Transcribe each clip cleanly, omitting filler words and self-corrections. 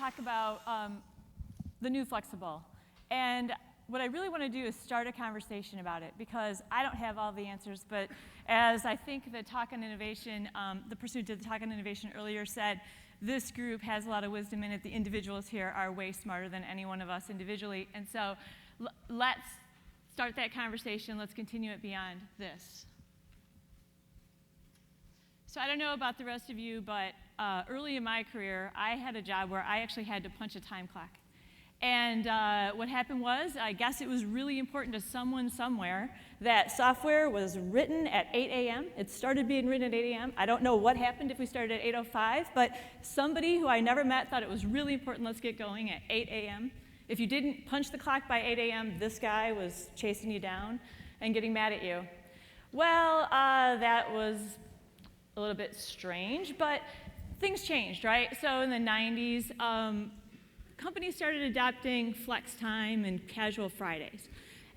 talk about the new flexible. And what I really want to do is start a conversation about it, because I don't have all the answers, but as I think the talk on innovation, the person who did the talk on innovation earlier said, this group has a lot of wisdom in it. The individuals here are way smarter than any one of us individually. And so let's start that conversation. Let's continue it beyond this. So I don't know about the rest of you, but early in my career, I had a job where I actually had to punch a time clock. And what happened was, I guess it was really important to someone somewhere that software was written at 8 a.m. It started being written at 8 a.m. I don't know what happened if we started at 8:05, but somebody who I never met thought it was really important, let's get going at 8 a.m. If you didn't punch the clock by 8 a.m., this guy was chasing you down and getting mad at you. Well, that was a little bit strange, but things changed, right? So in the 90s, companies started adopting flex time and casual Fridays.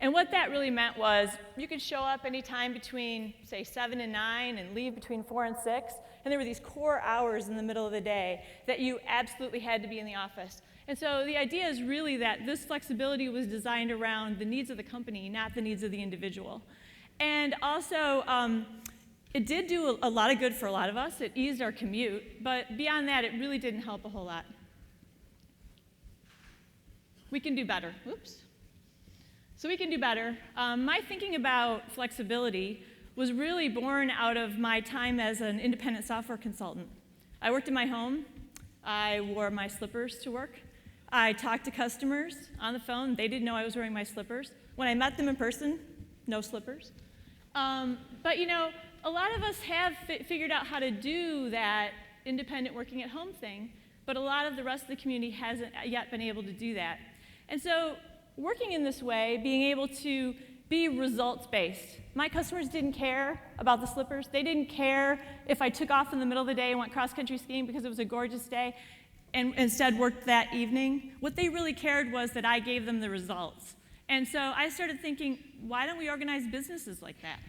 And what that really meant was you could show up anytime between, say, 7 and 9 and leave between 4 and 6. And there were these core hours in the middle of the day that you absolutely had to be in the office. And so the idea is really that this flexibility was designed around the needs of the company, not the needs of the individual. And also, it did do a lot of good for a lot of us. It eased our commute. But beyond that, it really didn't help a whole lot. We can do better. Oops. So we can do better. My thinking about flexibility was really born out of my time as an independent software consultant. I worked in my home. I wore my slippers to work. I talked to customers on the phone. They didn't know I was wearing my slippers. When I met them in person, no slippers. But you know, a lot of us have figured out how to do that independent working at home thing, but a lot of the rest of the community hasn't yet been able to do that. And so working in this way, being able to be results-based. My customers didn't care about the slippers. They didn't care if I took off in the middle of the day and went cross-country skiing because it was a gorgeous day and instead worked that evening. What they really cared was that I gave them the results. And so I started thinking, why don't we organize businesses like that?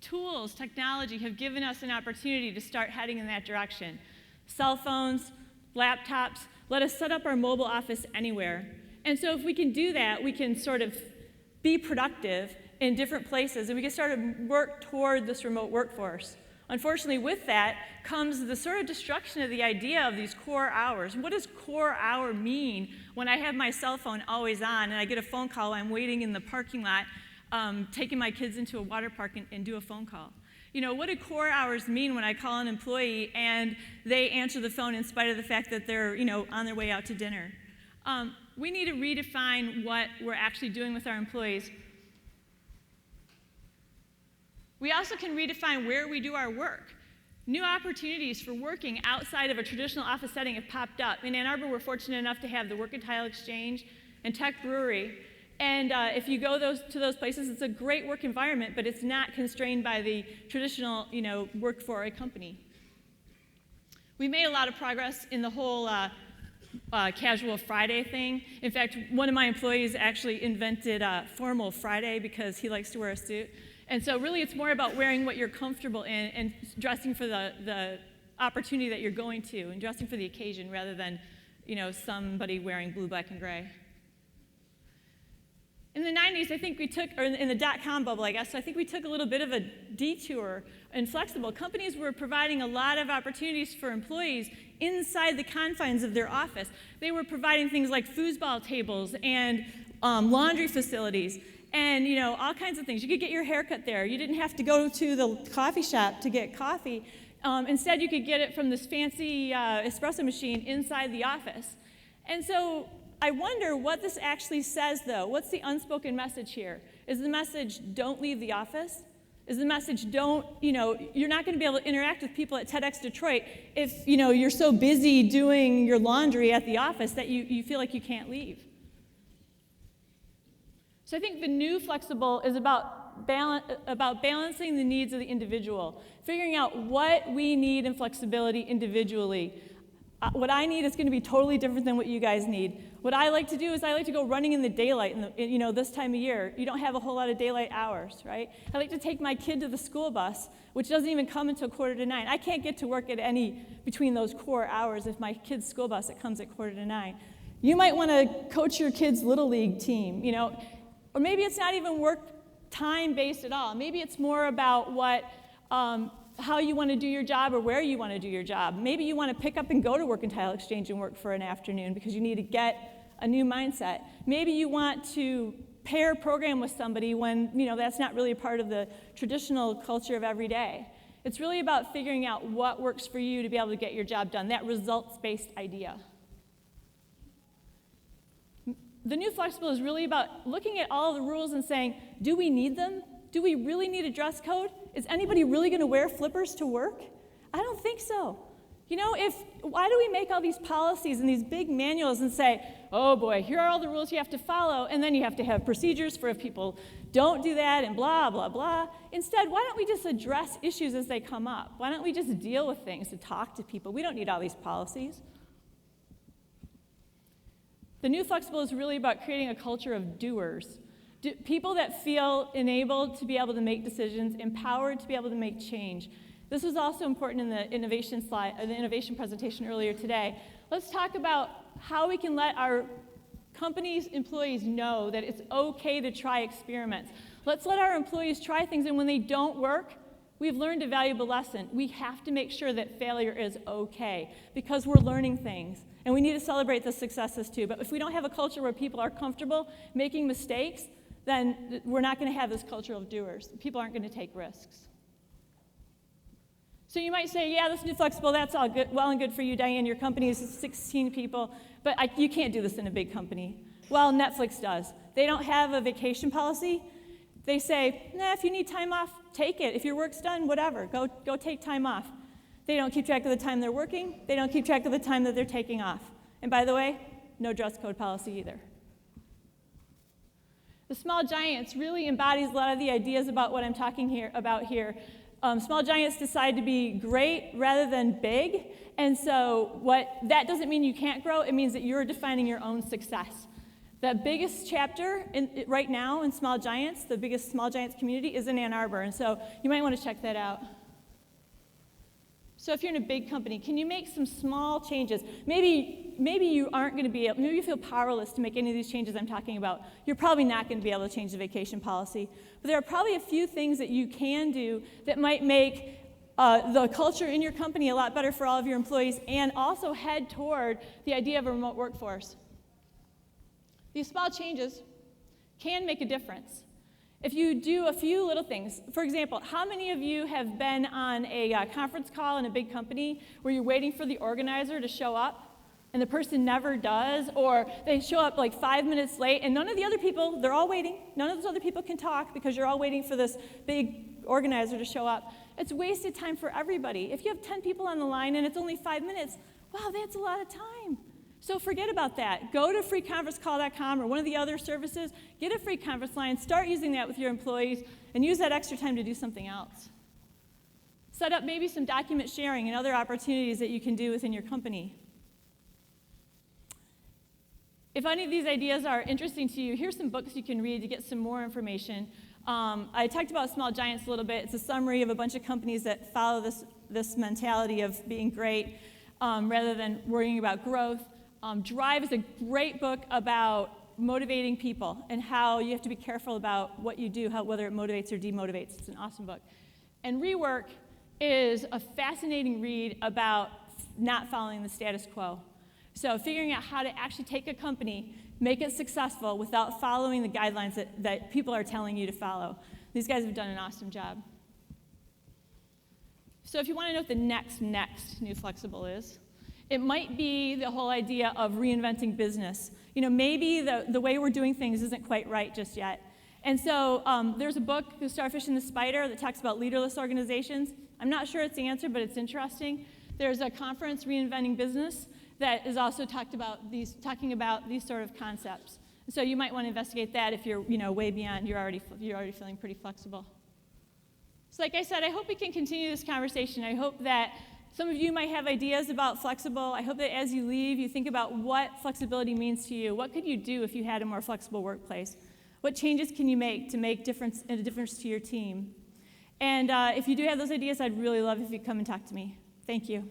Tools, technology have given us an opportunity to start heading in that direction. Cell phones, laptops, let us set up our mobile office anywhere. And so if we can do that, we can sort of be productive in different places, and we can start to work toward this remote workforce. Unfortunately, with that comes the sort of destruction of the idea of these core hours. What does core hour mean when I have my cell phone always on and I get a phone call, I'm waiting in the parking lot, taking my kids into a water park and do a phone call? You know, what do core hours mean when I call an employee and they answer the phone in spite of the fact that they're, you know, on their way out to dinner? We need to redefine what we're actually doing with our employees. We also can redefine where we do our work. New opportunities for working outside of a traditional office setting have popped up. In Ann Arbor, we're fortunate enough to have the Work and Tile Exchange and Tech Brewery. And if you go to those places, it's a great work environment, but it's not constrained by the traditional, you know, work for a company. We made a lot of progress in the whole casual Friday thing. In fact, one of my employees actually invented formal Friday because he likes to wear a suit. And so really it's more about wearing what you're comfortable in and dressing for the opportunity that you're going to and dressing for the occasion rather than, you know, somebody wearing blue, black, and gray. In the 90s, I think we took, or in the dot-com bubble, I guess, so I think we took a little bit of a detour. In flexible, companies were providing a lot of opportunities for employees inside the confines of their office. They were providing things like foosball tables and laundry facilities and, you know, all kinds of things. You could get your hair cut there. You didn't have to go to the coffee shop to get coffee. Instead, you could get it from this fancy espresso machine inside the office. And so I wonder what this actually says, though. What's the unspoken message here? Is the message, don't leave the office? Is the message, don't, you know, you're not going to be able to interact with people at TEDx Detroit if, you know, you're so busy doing your laundry at the office that you feel like you can't leave? So I think the new flexible is about balancing the needs of the individual, figuring out what we need in flexibility individually. What I need is going to be totally different than what you guys need. What I like to do is I like to go running in the daylight, this time of year. You don't have a whole lot of daylight hours, right? I like to take my kid to the school bus, which doesn't even come until 8:45. I can't get to work at any between those core hours if my kid's school bus, it comes at 8:45. You might want to coach your kid's Little League team, or maybe it's not even work time based at all. Maybe it's more about how you want to do your job or where you want to do your job. Maybe you want to pick up and go to Work and Tile Exchange and work for an afternoon because you need to get a new mindset. Maybe you want to pair program with somebody when that's not really a part of the traditional culture of every day. It's really about figuring out what works for you to be able to get your job done, that results-based idea. The new flexible is really about looking at all the rules and saying, do we need them? Do we really need a dress code? Is anybody really going to wear flippers to work? I don't think so. Why do we make all these policies and these big manuals and say, oh boy, here are all the rules you have to follow, and then you have to have procedures for if people don't do that and blah, blah, blah. Instead, why don't we just address issues as they come up? Why don't we just deal with things and talk to people? We don't need all these policies. The new flexible is really about creating a culture of doers. People that feel enabled to be able to make decisions, empowered to be able to make change. This was also important in the innovation slide, the innovation presentation earlier today. Let's talk about how we can let our company's employees know that it's okay to try experiments. Let's let our employees try things, and when they don't work, we've learned a valuable lesson. We have to make sure that failure is okay because we're learning things, and we need to celebrate the successes too. But if we don't have a culture where people are comfortable making mistakes, then we're not going to have this culture of doers. People aren't going to take risks. So you might say, yeah, this new flexible, that's all good, well and good for you, Diane. Your company is 16 people, but you can't do this in a big company. Well, Netflix does. They don't have a vacation policy. They say, if you need time off, take it. If your work's done, whatever, go take time off. They don't keep track of the time they're working. They don't keep track of the time that they're taking off. And by the way, no dress code policy either. The Small Giants really embodies a lot of the ideas about what I'm talking about here. Small Giants decide to be great rather than big, and so that doesn't mean you can't grow. It means that you're defining your own success. The biggest chapter right now in Small Giants, the biggest Small Giants community, is in Ann Arbor, and so you might want to check that out. So if you're in a big company, can you make some small changes? Maybe you aren't going to be able, maybe you feel powerless to make any of these changes I'm talking about. You're probably not going to be able to change the vacation policy. But there are probably a few things that you can do that might make the culture in your company a lot better for all of your employees and also head toward the idea of a remote workforce. These small changes can make a difference. If you do a few little things, for example, how many of you have been on a conference call in a big company where you're waiting for the organizer to show up and the person never does, or they show up like 5 minutes late and none of the other people, they're all waiting, none of those other people can talk because you're all waiting for this big organizer to show up. It's wasted time for everybody. If you have 10 people on the line and it's only 5 minutes, wow, that's a lot of time. So forget about that. Go to freeconferencecall.com or one of the other services, get a free conference line, start using that with your employees, and use that extra time to do something else. Set up maybe some document sharing and other opportunities that you can do within your company. If any of these ideas are interesting to you, here's some books you can read to get some more information. I talked about Small Giants a little bit. It's a summary of a bunch of companies that follow this mentality of being great rather than worrying about growth. Drive is a great book about motivating people and how you have to be careful about what you do, whether it motivates or demotivates. It's an awesome book. And Rework is a fascinating read about not following the status quo. So figuring out how to actually take a company, make it successful without following the guidelines that people are telling you to follow. These guys have done an awesome job. So if you want to know what the next new flexible is, it might be the whole idea of reinventing business. Maybe the way we're doing things isn't quite right just yet. And so there's a book, The Starfish and the Spider, that talks about leaderless organizations. I'm not sure it's the answer, but it's interesting. There's a conference, Reinventing Business, that is also talking about these sort of concepts. So you might want to investigate that if you're way beyond, you're already feeling pretty flexible. So like I said, I hope we can continue this conversation. I hope that Some of you might have ideas about flexible. I hope that as you leave, you think about what flexibility means to you. What could you do if you had a more flexible workplace? What changes can you make to make a difference to your team? And if you do have those ideas, I'd really love if you come and talk to me. Thank you.